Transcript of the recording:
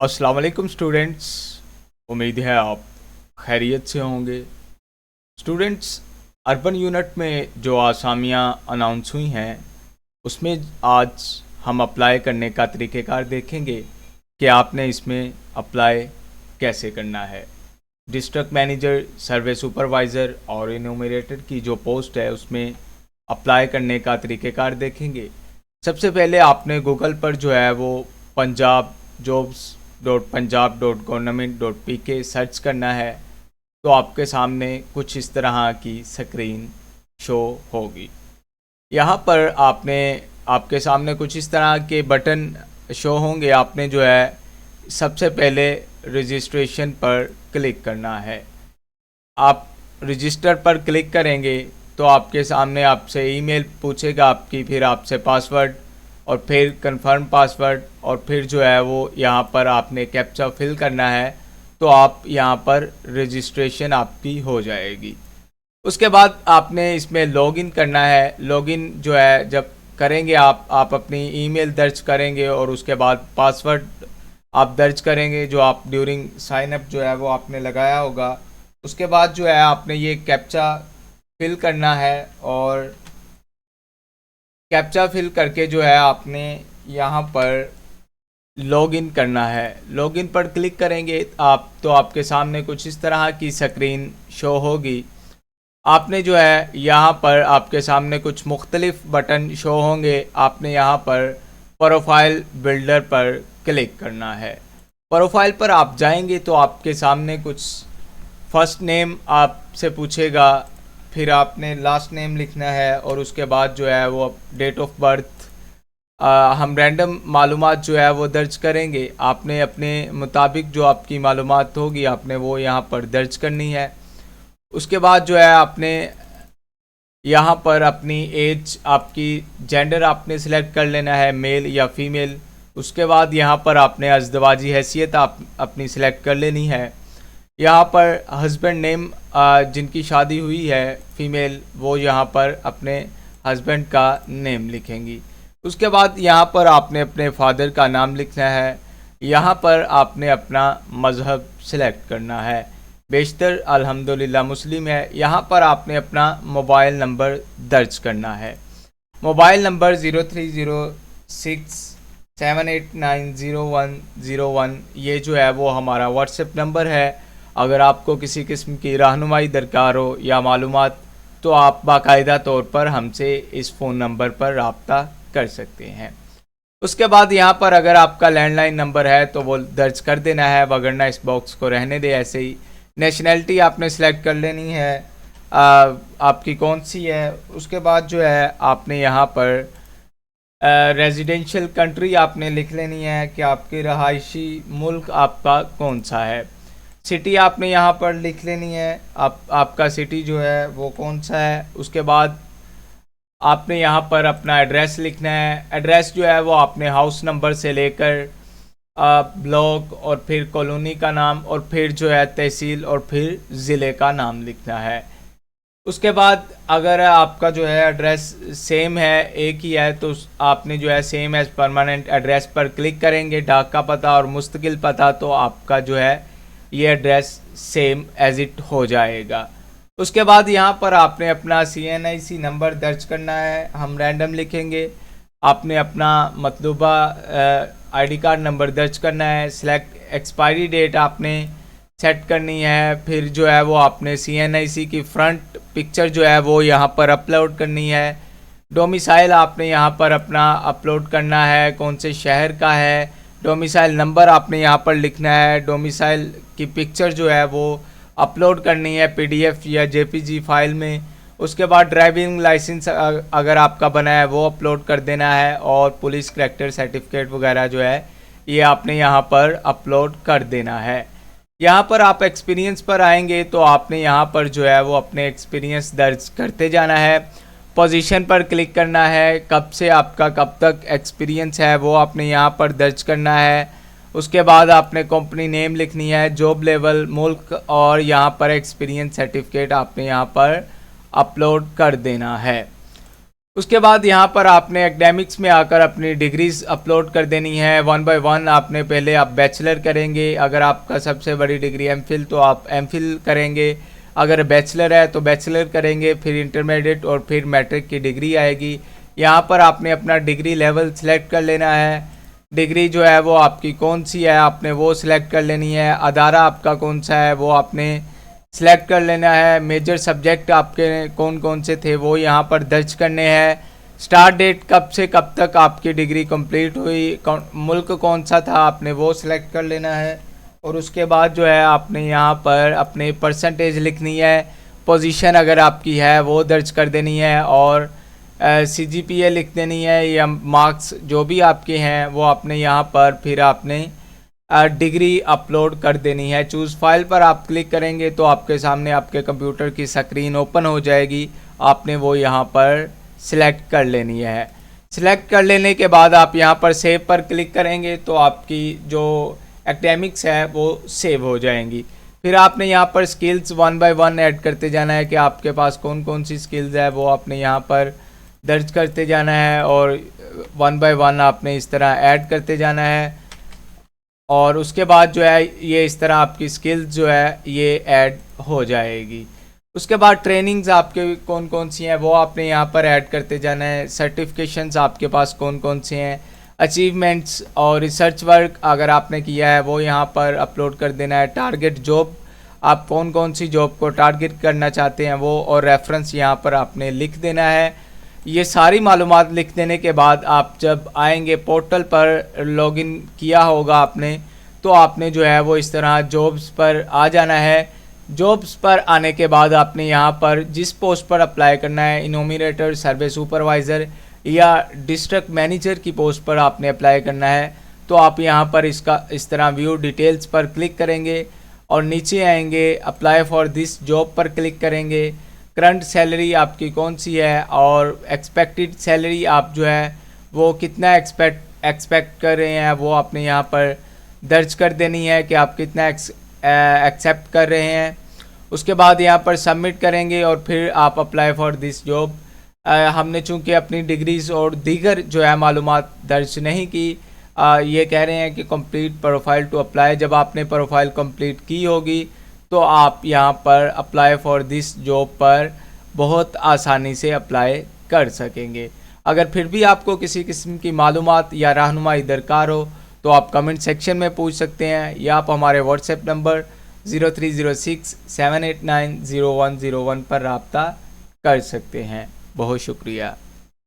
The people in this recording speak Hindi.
अस्सलाम वालेकुम स्टूडेंट्स। उम्मीद है आप खैरियत से होंगे। स्टूडेंट्स, अर्बन यूनिट में जो आसामियाँ अनाउंस हुई हैं उसमें आज हम अप्लाई करने का तरीक़ेकार देखेंगे कि आपने इसमें अप्लाई कैसे करना है। डिस्ट्रिक्ट मैनेजर, सर्वे सुपरवाइज़र और इन्यूमरेटर की जो पोस्ट है उसमें अप्लाई करने का तरीक़ेकार देखेंगे। सबसे पहले आपने गूगल पर जो है वो पंजाब jobs.punjab.government.pk सर्च करना है, तो आपके सामने कुछ इस तरह की स्क्रीन शो होगी। यहाँ पर आपके सामने कुछ इस तरह के बटन शो होंगे। आपने जो है सबसे पहले रजिस्ट्रेशन पर क्लिक करना है। आप रजिस्टर पर क्लिक करेंगे तो आपके सामने आपसे ईमेल पूछेगा आपकी, फिर आपसे पासवर्ड और फिर कंफर्म पासवर्ड, और फिर जो है वो यहाँ पर आपने कैप्चा फिल करना है, तो आप यहाँ पर रजिस्ट्रेशन आपकी हो जाएगी। उसके बाद आपने इसमें लॉगिन करना है। लॉगिन जो है जब करेंगे आप अपनी ईमेल दर्ज करेंगे और उसके बाद पासवर्ड आप दर्ज करेंगे जो आप ड्यूरिंग साइन अप जो है वो आपने लगाया होगा। उसके बाद जो है आपने ये कैप्चा फिल करना है और कैप्चा फिल करके जो है आपने यहाँ पर लॉगिन करना है। लॉगिन पर क्लिक करेंगे आप तो आपके सामने कुछ इस तरह की स्क्रीन शो होगी। आपने जो है यहाँ पर आपके सामने कुछ मुख्तलिफ बटन शो होंगे। आपने यहाँ पर प्रोफाइल बिल्डर पर क्लिक करना है। प्रोफाइल पर आप जाएंगे तो आपके सामने कुछ फर्स्ट नेम आपसे पूछेगा, फिर आपने लास्ट नेम लिखना है और उसके बाद जो है वो डेट ऑफ बर्थ हम रैंडम मालूमात जो है वो दर्ज करेंगे। आपने अपने मुताबिक जो आपकी मालूमात होगी आपने वो यहाँ पर दर्ज करनी है। उसके बाद जो है आपने यहाँ पर अपनी एज, आपकी जेंडर आपने सिलेक्ट कर लेना है, मेल या फीमेल। उसके बाद यहाँ पर आपने अज़दवाजी हैसियत आप अपनी सिलेक्ट कर लेनी है। यहाँ पर हस्बैंड नेम जिनकी शादी हुई है फ़ीमेल, वो यहाँ पर अपने हस्बैंड का नेम लिखेंगी। उसके बाद यहाँ पर आपने अपने फादर का नाम लिखना है। यहाँ पर आपने अपना मज़हब सेलेक्ट करना है। बेशतर अल्हम्दुलिल्लाह मुस्लिम है। यहाँ पर आपने अपना मोबाइल नंबर दर्ज करना है। मोबाइल नंबर 030678900101, ये जो है वो हमारा व्हाट्सएप नंबर है। अगर आपको किसी किस्म की रहनुमाई दरकार हो या मालूमात, तो आप बाकायदा तौर पर हमसे इस फ़ोन नंबर पर रब्ता कर सकते हैं। उसके बाद यहाँ पर अगर आपका लैंडलाइन नंबर है तो वो दर्ज कर देना है, वगरना इस बॉक्स को रहने दे ऐसे ही। नेशनैलिटी आपने सेलेक्ट कर लेनी है, आपकी कौन सी है। उसके बाद जो है आपने यहाँ पर रेजिडेंशियल कंट्री आपने लिख लेनी है कि आपकी रहायशी मुल्क आपका कौन सा है। सिटी आपने यहाँ पर लिख लेनी है, आपका सिटी जो है वो कौन सा है। उसके बाद आपने यहाँ पर अपना एड्रेस लिखना है। एड्रेस जो है वो आपने हाउस नंबर से लेकर ब्लॉक और फिर कॉलोनी का नाम और फिर जो है तहसील और फिर ज़िले का नाम लिखना है। उसके बाद अगर आपका जो है एड्रेस सेम है, एक ही है, तो आपने जो है सेम एज़ परमानेंट एड्रेस पर क्लिक करेंगे, डाक का पता और मुस्तकिल पता, तो आपका जो है ये एड्रेस सेम एज इट हो जाएगा। उसके बाद यहाँ पर आपने अपना CNIC नंबर दर्ज करना है, हम रैंडम लिखेंगे। आपने अपना मतलूबा ID कार्ड नंबर दर्ज करना है। सिलेक्ट एक्सपायरी डेट आपने सेट करनी है। फिर जो है वो आपने CNIC की फ्रंट पिक्चर जो है वो यहाँ पर अपलोड करनी है। डोमिसाइल आपने यहाँ पर अपना अपलोड करना है, कौन से शहर का है। डोमिसाइल नंबर आपने यहाँ पर लिखना है। डोमिसाइल की पिक्चर जो है वो अपलोड करनी है PDF या JPG फाइल में। उसके बाद ड्राइविंग लाइसेंस अगर आपका बना है वो अपलोड कर देना है, और पुलिस करैक्टर सर्टिफिकेट वगैरह जो है ये आपने यहाँ पर अपलोड कर देना है। यहाँ पर आप एक्सपीरियंस पर आएंगे तो आपने यहाँ पर जो है वो अपने एक्सपीरियंस दर्ज करते जाना है। पोजीशन पर क्लिक करना है, कब से आपका कब तक एक्सपीरियंस है वो आपने यहाँ पर दर्ज करना है। उसके बाद आपने कंपनी नेम लिखनी है, जॉब लेवल, मुल्क, और यहाँ पर एक्सपीरियंस सर्टिफिकेट आपने यहाँ पर अपलोड कर देना है। उसके बाद यहाँ पर आपने एकेडमिक्स में आकर अपनी डिग्रीज अपलोड कर देनी है 1 बाय 1। आपने पहले आप बैचलर करेंगे, अगर आपका सबसे बड़ी डिग्री एमफिल तो आप एमफिल करेंगे, अगर बैचलर है तो बैचलर करेंगे, फिर इंटरमीडिएट और फिर मैट्रिक की डिग्री आएगी। यहाँ पर आपने अपना डिग्री लेवल सिलेक्ट कर लेना है। डिग्री जो है वो आपकी कौन सी है आपने वो सिलेक्ट कर लेनी है। अदारा आपका कौन सा है वो आपने सिलेक्ट कर लेना है। मेजर सब्जेक्ट आपके कौन कौन से थे वो यहाँ पर दर्ज करने हैं। स्टार्ट डेट कब से कब तक आपकी डिग्री कंप्लीट हुई, मुल्क कौन सा था आपने वो सिलेक्ट कर लेना है। और उसके बाद जो है आपने यहाँ पर अपने परसेंटेज लिखनी है, पोजीशन अगर आपकी है वो दर्ज कर देनी है, और CGPA लिख देनी है या मार्क्स जो भी आपके हैं वो आपने यहाँ पर फिर आपने डिग्री अपलोड कर देनी है। चूज़ फाइल पर आप क्लिक करेंगे तो आपके सामने आपके कंप्यूटर की स्क्रीन ओपन हो जाएगी। आपने वो यहाँ पर सिलेक्ट कर लेनी है। सिलेक्ट कर लेने के बाद आप यहाँ पर सेव पर क्लिक करेंगे तो आपकी जो एकेडमिक्स है वो सेव हो जाएंगी। फिर आपने यहाँ पर स्किल्स 1 बाय 1 ऐड करते जाना है कि आपके पास कौन कौन सी स्किल्स है वो आपने यहाँ पर दर्ज करते जाना है, और 1 बाय 1 आपने इस तरह ऐड करते जाना है। और उसके बाद जो है ये इस तरह आपकी स्किल्स जो है ये ऐड हो जाएगी। उसके बाद ट्रेनिंग्स आपके कौन कौन सी हैं वो आपने यहाँ पर ऐड करते जाना है। सर्टिफिकेशंस आपके पास कौन कौन से हैं, अचीवमेंट्स और रिसर्च वर्क अगर आपने किया है वो यहाँ पर अपलोड कर देना है। टारगेट जॉब, आप कौन कौन सी जॉब को टारगेट करना चाहते हैं वो, और रेफरेंस यहाँ पर आपने लिख देना है। ये सारी मालूमात लिख देने के बाद आप जब आएंगे पोर्टल पर लॉगिन किया होगा आपने, तो आपने जो है वो इस तरह जॉब्स पर आ जाना है। जॉब्स पर आने के बाद आपने यहाँ पर जिस पोस्ट पर अप्लाई करना है, इनोमिनेटर, सर्वे सुपरवाइज़र या डिस्ट्रिक्ट मैनेजर की पोस्ट पर आपने अप्लाई करना है, तो आप यहाँ पर इसका इस तरह व्यू डिटेल्स पर क्लिक करेंगे और नीचे आएंगे अप्लाई फॉर दिस जॉब पर क्लिक करेंगे। करंट सैलरी आपकी कौन सी है और एक्सपेक्टेड सैलरी आप जो है वो कितना एक्सपेक्ट कर रहे हैं वो आपने यहाँ पर दर्ज कर देनी है कि आप कितना एक्सेप्ट कर रहे हैं। उसके बाद यहाँ पर सबमिट करेंगे और फिर आप अप्लाई फॉर दिस जॉब। हमने चूँकि अपनी डिग्रीज़ और दीगर जो है मालूमात दर्ज नहीं की, ये कह रहे हैं कि कंप्लीट प्रोफाइल टू अप्लाई। जब आपने प्रोफाइल कंप्लीट की होगी तो आप यहाँ पर अप्लाई फॉर दिस जॉब पर बहुत आसानी से अप्लाई कर सकेंगे। अगर फिर भी आपको किसी किस्म की मालूमात या रहनुमाई दरकार हो तो आप कमेंट सेक्शन में पूछ सकते हैं, या आप हमारे व्हाट्सएप नंबर 030678900101 पर रब्ता कर सकते हैं। बहुत शुक्रिया।